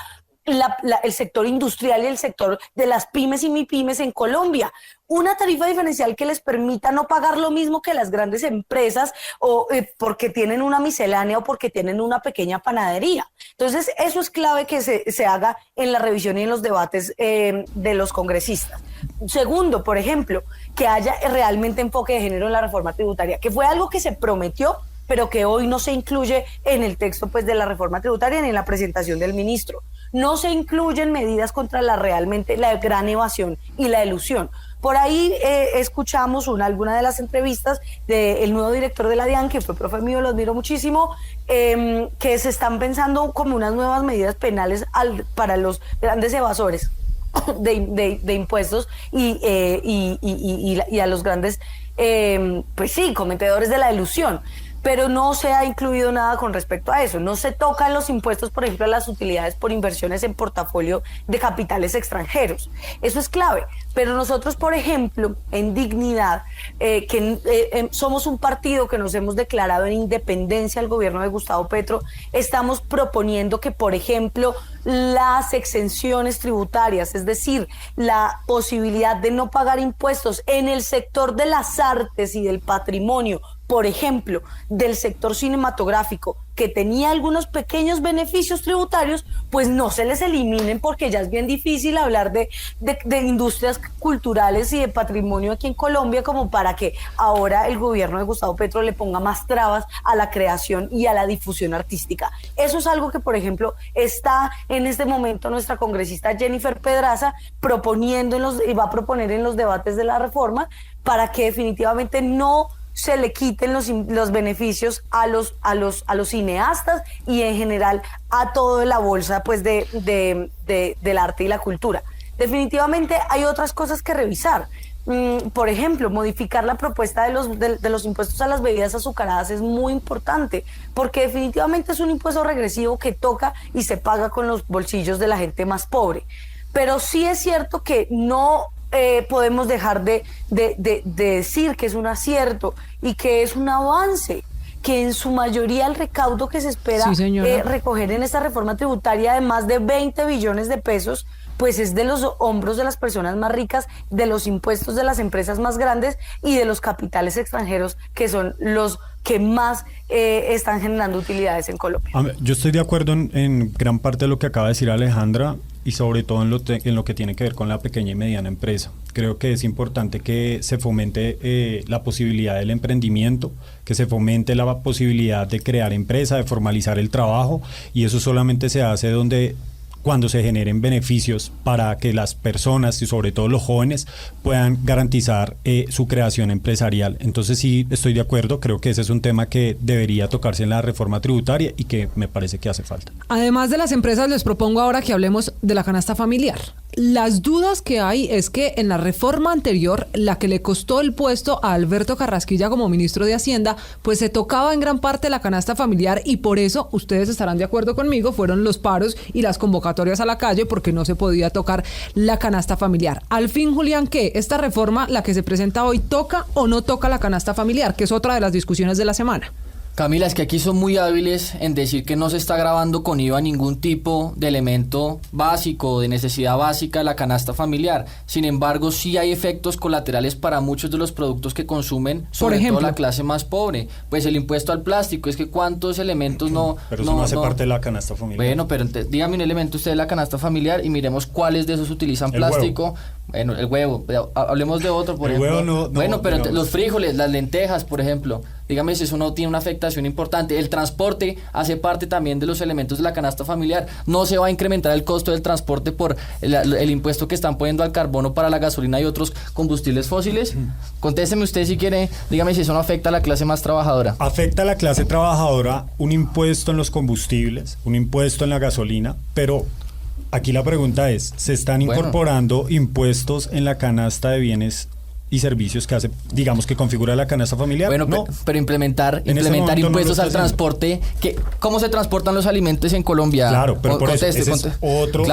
el sector industrial y el sector de las pymes y mipymes en Colombia. Una tarifa diferencial que les permita no pagar lo mismo que las grandes empresas porque tienen una miscelánea o porque tienen una pequeña panadería. Entonces, eso es clave que se haga en la revisión y en los debates de los congresistas. Segundo, por ejemplo, que haya realmente enfoque de género en la reforma tributaria, que fue algo que se prometió, pero que hoy no se incluye en el texto pues de la reforma tributaria ni en la presentación del ministro. No se incluyen medidas contra realmente la gran evasión y la elusión. Por ahí escuchamos alguna de las entrevistas del nuevo director de la DIAN, que fue profe mío, lo admiro muchísimo, que se están pensando como unas nuevas medidas penales para los grandes evasores de impuestos y a los grandes, pues sí, cometedores de la elusión. Pero no se ha incluido nada con respecto a eso. No se tocan los impuestos, por ejemplo, a las utilidades por inversiones en portafolio de capitales extranjeros. Eso es clave. Pero nosotros, por ejemplo, en Dignidad, somos un partido que nos hemos declarado en independencia al gobierno de Gustavo Petro, estamos proponiendo que, por ejemplo, las exenciones tributarias, es decir, la posibilidad de no pagar impuestos en el sector de las artes y del patrimonio, por ejemplo, del sector cinematográfico, que tenía algunos pequeños beneficios tributarios, pues no se les eliminen, porque ya es bien difícil hablar de industrias culturales y de patrimonio aquí en Colombia, como para que ahora el gobierno de Gustavo Petro le ponga más trabas a la creación y a la difusión artística. Eso es algo que, por ejemplo, está en este momento nuestra congresista Jennifer Pedraza proponiendo y va a proponer en los debates de la reforma, para que definitivamente no se le quiten los beneficios a los cineastas y en general a toda la bolsa pues del arte y la cultura. Definitivamente hay otras cosas que revisar. Por ejemplo, modificar la propuesta de los impuestos a las bebidas azucaradas es muy importante, porque definitivamente es un impuesto regresivo que toca y se paga con los bolsillos de la gente más pobre. Pero sí es cierto que no podemos dejar de decir que es un acierto y que es un avance, que en su mayoría el recaudo que se espera recoger en esta reforma tributaria de más de 20 billones de pesos, pues es de los hombros de las personas más ricas, de los impuestos de las empresas más grandes y de los capitales extranjeros, que son los que más están generando utilidades en Colombia. Yo estoy de acuerdo en gran parte de lo que acaba de decir Alejandra, y sobre todo en lo que tiene que ver con la pequeña y mediana empresa. Creo que es importante que se fomente la posibilidad del emprendimiento, que se fomente la posibilidad de crear empresa, de formalizar el trabajo, y eso solamente se hace cuando se generen beneficios para que las personas y sobre todo los jóvenes puedan garantizar su creación empresarial. Entonces sí, estoy de acuerdo, creo que ese es un tema que debería tocarse en la reforma tributaria y que me parece que hace falta. Además de las empresas, les propongo ahora que hablemos de la canasta familiar. Las dudas que hay es que en la reforma anterior, la que le costó el puesto a Alberto Carrasquilla como ministro de Hacienda, pues se tocaba en gran parte la canasta familiar, y por eso, ustedes estarán de acuerdo conmigo, fueron los paros y las convocatorias a la calle, porque no se podía tocar la canasta familiar. Al fin, Julián, ¿qué? ¿Esta reforma, la que se presenta hoy, toca o no toca la canasta familiar? Que es otra de las discusiones de la semana. Camila, es que aquí son muy hábiles en decir que no se está grabando con IVA ningún tipo de elemento básico, de necesidad básica de la canasta familiar. Sin embargo, sí hay efectos colaterales para muchos de los productos que consumen, sobre todo la clase más pobre. Pues el impuesto al plástico, es que cuántos elementos Pero eso no hace parte de la canasta familiar. Bueno, pero dígame un elemento usted de la canasta familiar y miremos cuáles de esos utilizan plástico. Huevo. Bueno, el huevo, hablemos de otro, por ejemplo. Huevo bueno, pero los frijoles, las lentejas, por ejemplo. Dígame si eso no tiene una afectación importante. El transporte hace parte también de los elementos de la canasta familiar. No se va a incrementar el costo del transporte por el impuesto que están poniendo al carbono para la gasolina y otros combustibles fósiles. Contésteme usted si quiere, dígame si eso no afecta a la clase más trabajadora. Afecta a la clase trabajadora un impuesto en los combustibles, un impuesto en la gasolina, pero aquí la pregunta es, ¿se están incorporando impuestos en la canasta de bienes y servicios que hace, digamos, que configura la canasta familiar? Bueno, no. pero implementar impuestos al transporte, ¿cómo se transportan los alimentos en Colombia? Claro, pero por ese es otro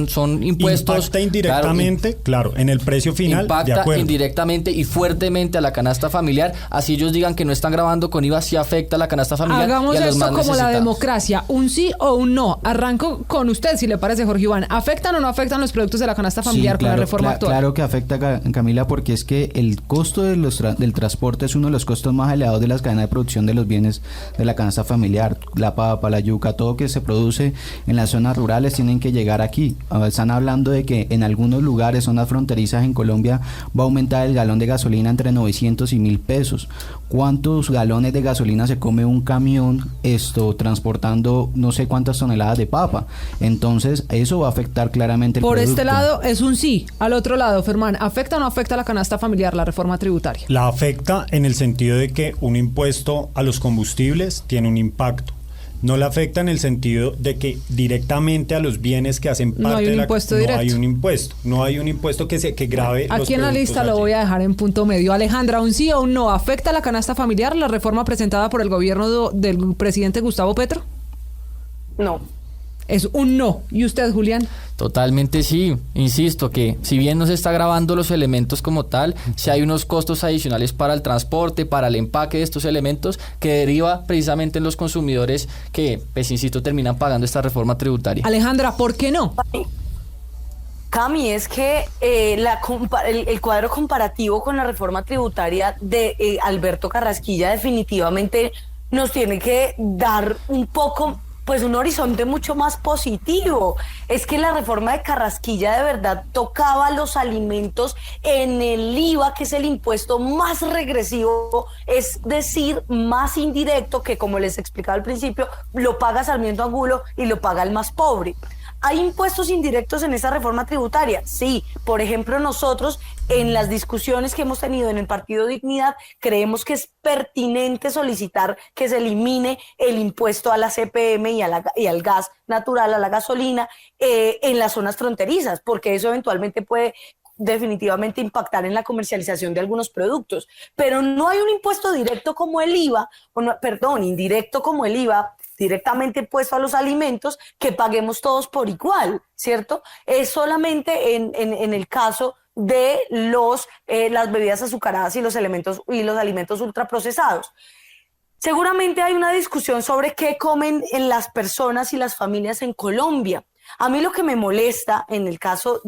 son impuestos. Impacta indirectamente, claro, en el precio final. Impacta indirectamente y fuertemente a la canasta familiar. Así ellos digan que no están grabando con IVA, sí afecta a la canasta familiar. Hagamos y a los esto más como necesitados. La democracia, un sí o un no. Arranco con usted, si le parece, Jorge Iván. ¿Afectan o no afectan los productos de la canasta familiar con la reforma actual? Claro que afecta, Camila, porque es que el costo de del transporte es uno de los costos más elevados de las cadenas de producción de los bienes de la canasta familiar. La papa, la yuca, todo que se produce en las zonas rurales tienen que llegar aquí. Están hablando de que en algunos lugares, zonas fronterizas en Colombia, va a aumentar el galón de gasolina entre 900 y 1.000 pesos. ¿Cuántos galones de gasolina se come un camión transportando no sé cuántas toneladas de papa? Entonces eso va a afectar claramente el Por producto. este lado es un sí. Al otro lado, Fermán, ¿afecta o no afecta a la canasta familiar la reforma tributaria? La afecta en el sentido de que un impuesto a los combustibles tiene un impacto. No la afecta en el sentido de que directamente a los bienes que hacen parte No hay un de la impuesto directo. No hay un impuesto que grave los Aquí en la productos lista lo allí. voy a dejar en punto medio. Alejandra, ¿un sí o un no? ¿Afecta a la canasta familiar la reforma presentada por el gobierno del presidente Gustavo Petro? No. Es un no. ¿Y usted, Julián? Totalmente sí, insisto que si bien no se está grabando los elementos como tal, si hay unos costos adicionales para el transporte, para el empaque de estos elementos que deriva precisamente en los consumidores que, pues insisto, terminan pagando esta reforma tributaria. Alejandra, ¿por qué no? Cami, es que el cuadro comparativo con la reforma tributaria de Alberto Carrasquilla definitivamente nos tiene que dar un poco, pues un horizonte mucho más positivo. Es que la reforma de Carrasquilla de verdad tocaba los alimentos en el IVA, que es el impuesto más regresivo, es decir, más indirecto, que como les explicaba al principio, lo paga Sarmiento Angulo y lo paga el más pobre. ¿Hay impuestos indirectos en esa reforma tributaria? Sí. Por ejemplo, nosotros en las discusiones que hemos tenido en el Partido Dignidad creemos que es pertinente solicitar que se elimine el impuesto a la CPM y al gas natural, a la gasolina, en las zonas fronterizas, porque eso eventualmente puede definitivamente impactar en la comercialización de algunos productos. Pero no hay un impuesto directo como el IVA, indirecto como el IVA, directamente puesto a los alimentos, que paguemos todos por igual, ¿cierto? Es solamente en el caso de las bebidas azucaradas y los alimentos ultraprocesados. Seguramente hay una discusión sobre qué comen las personas y las familias en Colombia. A mí lo que me molesta en el caso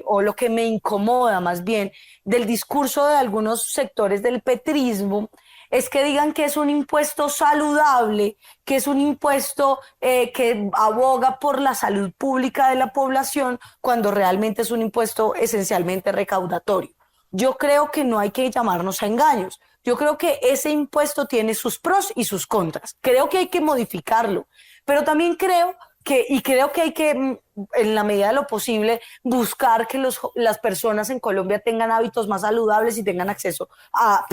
o lo que me incomoda más bien del discurso de algunos sectores del petrismo es que digan que es un impuesto saludable, que es un impuesto que aboga por la salud pública de la población, cuando realmente es un impuesto esencialmente recaudatorio. Yo creo que no hay que llamarnos a engaños. Yo creo que ese impuesto tiene sus pros y sus contras. Creo que hay que modificarlo, pero también creo que hay que, en la medida de lo posible, buscar que las personas en Colombia tengan hábitos más saludables y tengan acceso a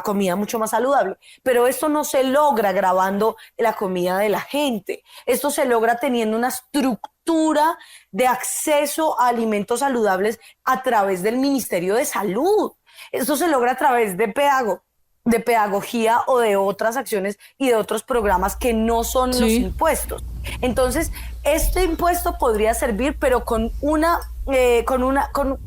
comida mucho más saludable. Pero esto no se logra gravando la comida de la gente. Esto se logra teniendo una estructura de acceso a alimentos saludables a través del Ministerio de Salud. Esto se logra a través de pedagogía o de otras acciones y de otros programas que no son los impuestos. Entonces, este impuesto podría servir, pero yo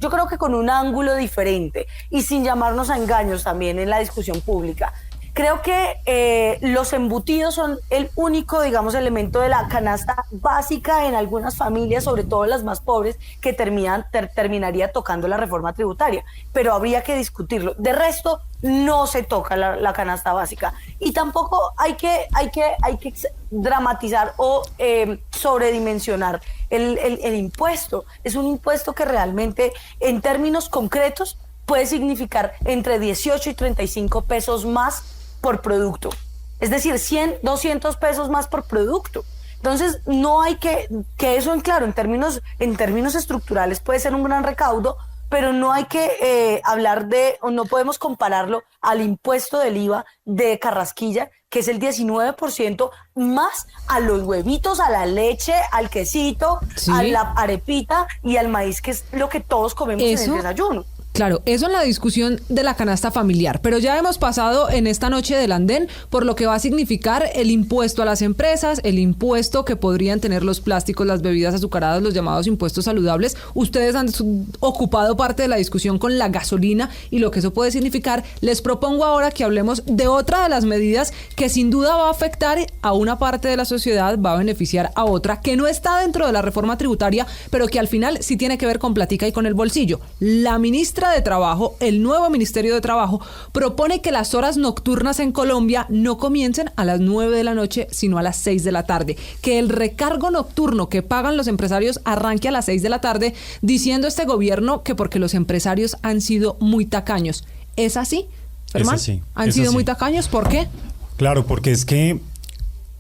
creo que con un ángulo diferente y sin llamarnos a engaños también en la discusión pública. Creo que los embutidos son el único, elemento de la canasta básica en algunas familias, sobre todo las más pobres, que terminaría tocando la reforma tributaria. Pero habría que discutirlo. De resto, no se toca la canasta básica. Y tampoco hay que dramatizar o sobredimensionar el impuesto. Es un impuesto que realmente, en términos concretos, puede significar entre 18 y 35 pesos más por producto. Es decir, 100, 200 pesos más por producto. Entonces, no hay que eso, en términos estructurales puede ser un gran recaudo, pero no hay que no podemos compararlo al impuesto del IVA de Carrasquilla, que es el 19% más a los huevitos, a la leche, al quesito, a la arepita y al maíz, que es lo que todos comemos en el desayuno. Claro, eso en la discusión de la canasta familiar, pero ya hemos pasado en esta noche del andén por lo que va a significar el impuesto a las empresas, el impuesto que podrían tener los plásticos, las bebidas azucaradas, los llamados impuestos saludables. Ustedes han ocupado parte de la discusión con la gasolina y lo que eso puede significar. Les propongo ahora que hablemos de otra de las medidas que sin duda va a afectar a una parte de la sociedad, va a beneficiar a otra, que no está dentro de la reforma tributaria, pero que al final sí tiene que ver con platica y con el bolsillo. La ministra ministra de Trabajo, el nuevo Ministerio de Trabajo, propone que las horas nocturnas en Colombia no comiencen a las 9 de la noche, sino a las 6 de la tarde. Que el recargo nocturno que pagan los empresarios arranque a las 6 de la tarde, diciendo este gobierno que porque los empresarios han sido muy tacaños. ¿Es así, Ferman? Es así, ¿Han es sido así. muy tacaños? ¿Por qué? Claro, porque es que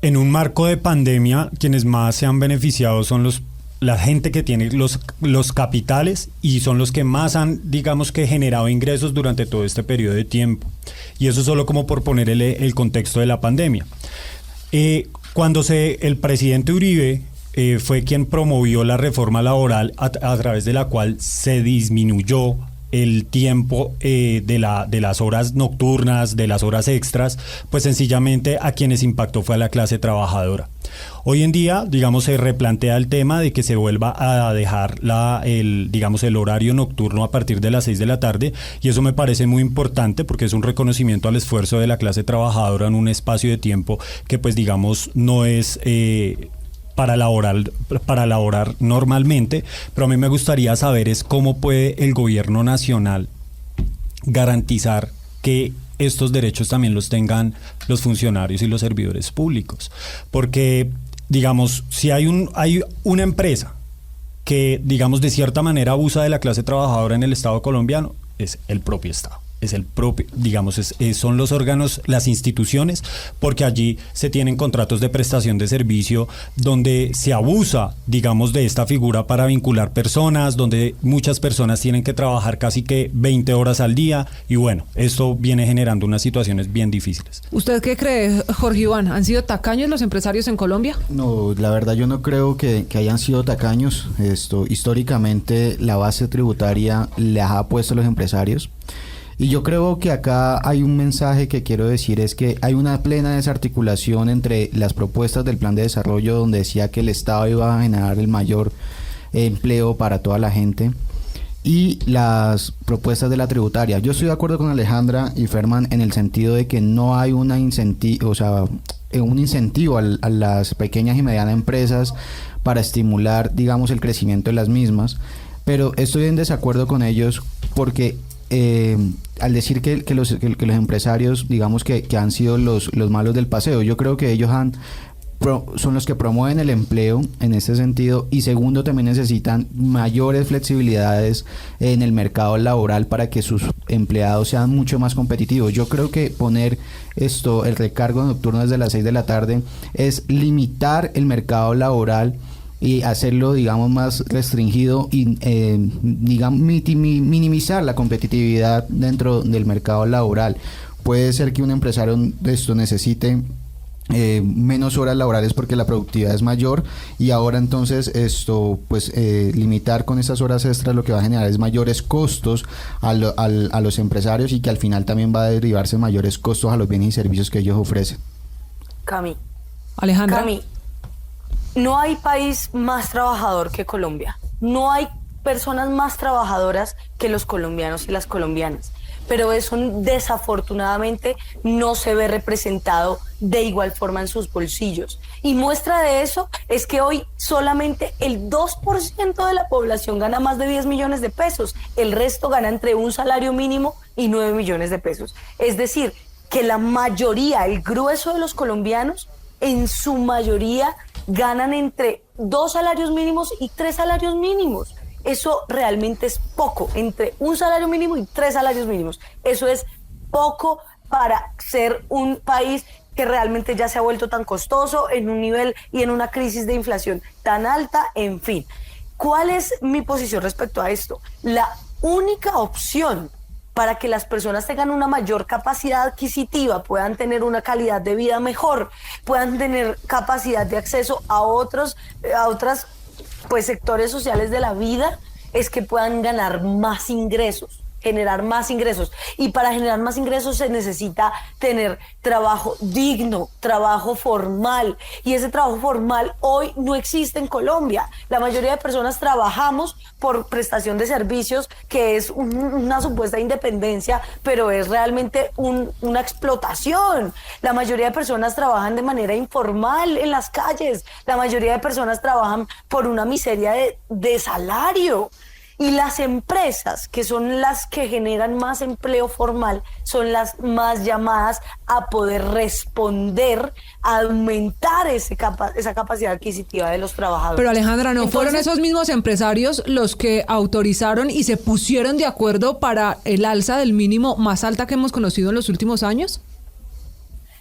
en un marco de pandemia, quienes más se han beneficiado son la gente que tiene los capitales y son los que más han, digamos que, generado ingresos durante todo este periodo de tiempo. Y eso solo como por poner el contexto de la pandemia. Cuando el presidente Uribe fue quien promovió la reforma laboral a través de la cual se disminuyó el tiempo de las horas nocturnas, de las horas extras, pues sencillamente a quienes impactó fue a la clase trabajadora. Hoy en día, digamos, se replantea el tema de que se vuelva a dejar el horario nocturno a partir de las 6 de la tarde, y eso me parece muy importante porque es un reconocimiento al esfuerzo de la clase trabajadora en un espacio de tiempo que, pues, digamos, no es para laborar normalmente, pero a mí me gustaría saber es cómo puede el gobierno nacional garantizar que estos derechos también los tengan los funcionarios y los servidores públicos. Porque, digamos, si hay una empresa que, digamos, de cierta manera abusa de la clase trabajadora en el Estado colombiano, es el propio Estado. Es el propio, digamos, son los órganos, las instituciones, porque allí se tienen contratos de prestación de servicio donde se abusa, digamos, de esta figura para vincular personas, donde muchas personas tienen que trabajar casi que 20 horas al día, y bueno, esto viene generando unas situaciones bien difíciles. ¿Usted qué cree, Jorge Iván? ¿Han sido tacaños los empresarios en Colombia? No, la verdad yo no creo que hayan sido tacaños. Históricamente la base tributaria la ha puesto los empresarios. Y yo creo que acá hay un mensaje que quiero decir, es que hay una plena desarticulación entre las propuestas del plan de desarrollo, donde decía que el Estado iba a generar el mayor empleo para toda la gente, y las propuestas de la tributaria. Yo estoy de acuerdo con Alejandra y Ferman en el sentido de que no hay un incentivo a las pequeñas y medianas empresas para estimular, digamos, el crecimiento de las mismas, pero estoy en desacuerdo con ellos porque al decir que los empresarios, digamos, que han sido los malos del paseo, yo creo que ellos son los que promueven el empleo en este sentido, y segundo, también necesitan mayores flexibilidades en el mercado laboral para que sus empleados sean mucho más competitivos. Yo creo que poner el recargo nocturno desde las 6 de la tarde es limitar el mercado laboral y hacerlo, digamos, más restringido y minimizar la competitividad dentro del mercado laboral. Puede ser que un empresario de esto necesite menos horas laborales porque la productividad es mayor, y ahora entonces limitar con esas horas extras lo que va a generar es mayores costos a los empresarios, y que al final también va a derivarse mayores costos a los bienes y servicios que ellos ofrecen. Alejandra. No hay país más trabajador que Colombia. No hay personas más trabajadoras que los colombianos y las colombianas. Pero eso desafortunadamente no se ve representado de igual forma en sus bolsillos. Y muestra de eso es que hoy solamente el 2% de la población gana más de 10 millones de pesos. El resto gana entre un salario mínimo y 9 millones de pesos. Es decir, que la mayoría, el grueso de los colombianos, en su mayoría ganan entre 2 salarios mínimos y 3 salarios mínimos. Eso realmente es poco, entre un salario mínimo y 3 salarios mínimos. Eso es poco para ser un país que realmente ya se ha vuelto tan costoso, en un nivel y en una crisis de inflación tan alta, en fin. ¿Cuál es mi posición respecto a esto? La única opción para que las personas tengan una mayor capacidad adquisitiva, puedan tener una calidad de vida mejor, puedan tener capacidad de acceso a otras sectores sociales de la vida, es que puedan ganar más ingresos, generar más ingresos. Y para generar más ingresos se necesita tener trabajo digno, trabajo formal. Y ese trabajo formal hoy no existe en Colombia. La mayoría de personas trabajamos por prestación de servicios, que es una supuesta independencia, pero es realmente una explotación. La mayoría de personas trabajan de manera informal en las calles. La mayoría de personas trabajan por una miseria de salario. Y las empresas, que son las que generan más empleo formal, son las más llamadas a poder responder, a aumentar esa capacidad adquisitiva de los trabajadores. Pero Alejandra, ¿no fueron Entonces, esos mismos empresarios los que autorizaron y se pusieron de acuerdo para el alza del mínimo más alta que hemos conocido en los últimos años?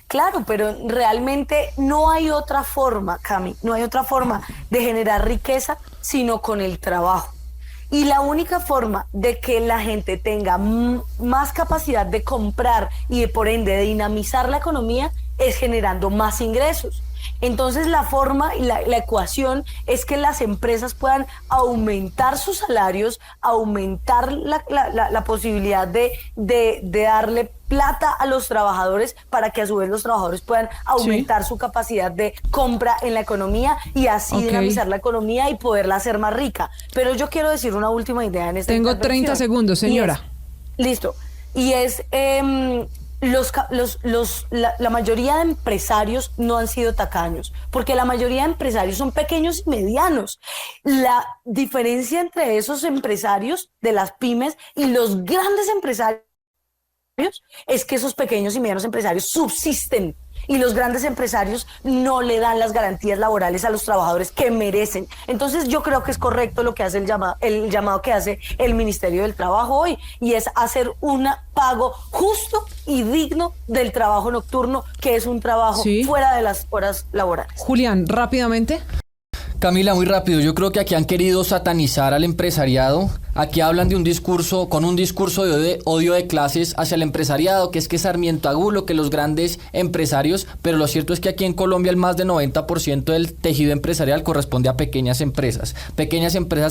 claro, pero realmente no hay otra forma, Cami, no hay otra forma de generar riqueza sino con el trabajo. Y la única forma de que la gente tenga más capacidad de comprar y por ende de dinamizar la economía es generando más ingresos. Entonces la forma y la ecuación es que las empresas puedan aumentar sus salarios, aumentar la posibilidad de darle plata a los trabajadores para que a su vez los trabajadores puedan aumentar su capacidad de compra en la economía y así dinamizar la economía y poderla hacer más rica. Pero yo quiero decir una última idea en esta Tengo intervención. 30 segundos, señora. Listo. Y es... la mayoría de empresarios no han sido tacaños, porque la mayoría de empresarios son pequeños y medianos. La diferencia entre esos empresarios de las pymes y los grandes empresarios es que esos pequeños y medianos empresarios subsisten y los grandes empresarios no le dan las garantías laborales a los trabajadores que merecen. Entonces yo creo que es correcto lo que hace el llamado que hace el Ministerio del Trabajo hoy, y es hacer un pago justo y digno del trabajo nocturno, que es un trabajo fuera de las horas laborales. Julián, rápidamente. Camila, muy rápido, yo creo que aquí han querido satanizar al empresariado. Aquí hablan de un discurso de odio de clases hacia el empresariado, que es Sarmiento Agulo, que los grandes empresarios, pero lo cierto es que aquí en Colombia el más del 90% del tejido empresarial corresponde a pequeñas empresas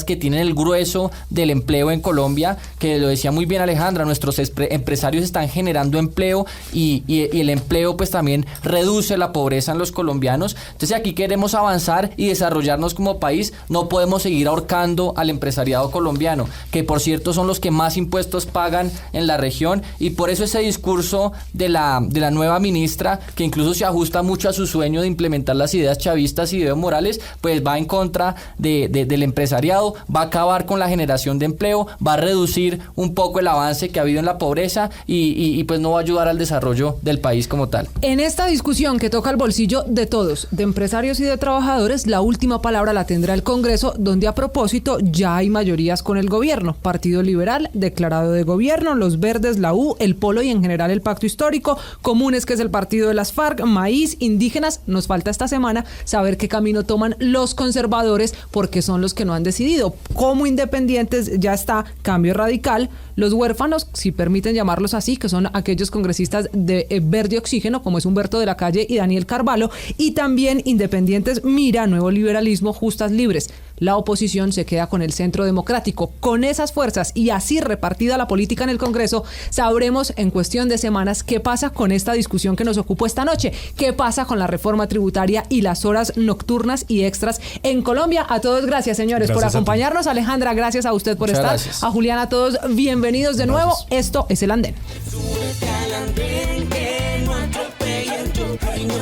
que tienen el grueso del empleo en Colombia, que lo decía muy bien Alejandra, nuestros empresarios están generando empleo y el empleo pues también reduce la pobreza en los colombianos. Entonces aquí queremos avanzar y desarrollarnos como país, no podemos seguir ahorcando al empresariado colombiano, que por cierto son los que más impuestos pagan en la región, y por eso ese discurso de la nueva ministra, que incluso se ajusta mucho a su sueño de implementar las ideas chavistas y de Evo Morales, pues va en contra del empresariado, va a acabar con la generación de empleo, va a reducir un poco el avance que ha habido en la pobreza y pues no va a ayudar al desarrollo del país como tal. En esta discusión que toca el bolsillo de todos, de empresarios y de trabajadores, la última palabra la tendrá el Congreso, donde a propósito ya hay mayorías con el gobierno. Partido Liberal, declarado de gobierno, los Verdes, la U, el Polo y en general el Pacto Histórico, Comunes, que es el partido de las FARC, Maíz, Indígenas. Nos falta esta semana saber qué camino toman los conservadores, porque son los que no han decidido. Como independientes ya está Cambio Radical, los huérfanos, si permiten llamarlos así, que son aquellos congresistas de Verde Oxígeno, como es Humberto de la Calle y Daniel Carvalho, y también independientes Mira, Nuevo Liberalismo, Justas Libres. La oposición se queda con el Centro Democrático. Con esas fuerzas y así repartida la política en el Congreso, sabremos en cuestión de semanas qué pasa con esta discusión que nos ocupó esta noche, qué pasa con la reforma tributaria y las horas nocturnas y extras en Colombia. A todos, gracias señores por acompañarnos. Alejandra, gracias a usted por estar. Gracias. A Julián, a todos, bienvenidos de nuevo. Esto es El Andén. Súbete al andén, que no atropellen tu reino.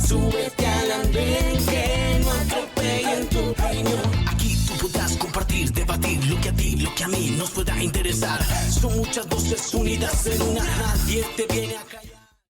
Súbete al andén, que no atropellen tu reino. Aquí tú podrás compartir, debatir lo que a ti, lo que a mí nos pueda interesar. Son muchas voces unidas en una. Nadie te viene a callar.